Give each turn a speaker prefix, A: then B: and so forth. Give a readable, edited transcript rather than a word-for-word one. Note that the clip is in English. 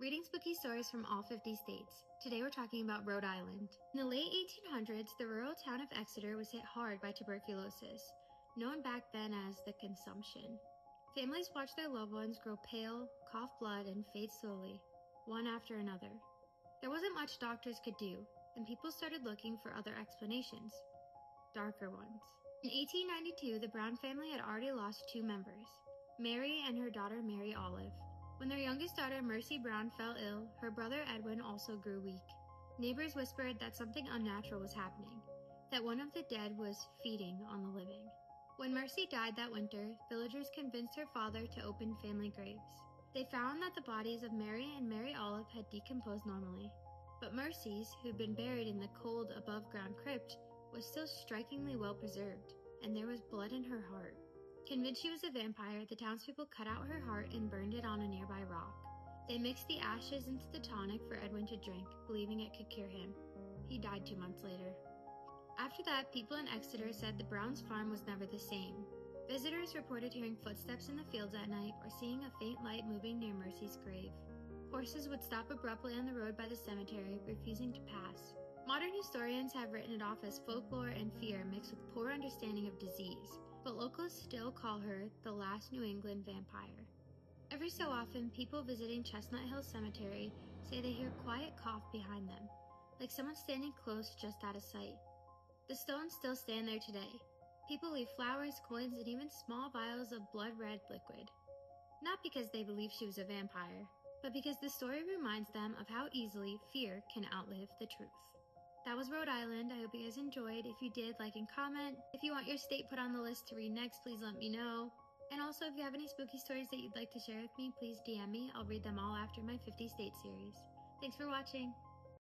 A: Reading spooky stories from all 50 states. Today we're talking about Rhode Island. In the late 1800s, the rural town of Exeter was hit hard by tuberculosis, known back then as the consumption. Families watched their loved ones grow pale, cough blood, and fade slowly, one after another. There wasn't much doctors could do, and people started looking for other explanations, darker ones. In 1892, the Brown family had already lost two members, Mary and her daughter Mary Olive. When their youngest daughter Mercy Brown fell ill, her brother Edwin also grew weak. Neighbors whispered that something unnatural was happening, that one of the dead was feeding on the living. When Mercy died that winter, villagers convinced her father to open family graves. They found that the bodies of Mary and Mary Olive had decomposed normally, but Mercy's, who'd been buried in the cold above-ground crypt, was still strikingly well preserved, and there was blood in her heart. Convinced she was a vampire, the townspeople cut out her heart and burned it on a nearby rock. They mixed the ashes into the tonic for Edwin to drink, believing it could cure him. He died 2 months later. After that, people in Exeter said the Browns' farm was never the same. Visitors reported hearing footsteps in the fields at night or seeing a faint light moving near Mercy's grave. Horses would stop abruptly on the road by the cemetery, refusing to pass. Modern historians have written it off as folklore and fear mixed with poor understanding of disease, but locals still call her the last New England vampire. Every so often, people visiting Chestnut Hill Cemetery say they hear a quiet cough behind them, like someone standing close just out of sight. The stones still stand there today. People leave flowers, coins, and even small vials of blood-red liquid. Not because they believe she was a vampire, but because the story reminds them of how easily fear can outlive the truth. That was Rhode Island. I hope you guys enjoyed. If you did, like and comment. If you want your state put on the list to read next, please let me know. And also, if you have any spooky stories that you'd like to share with me, please DM me. I'll read them all after my 50 state series. Thanks for watching.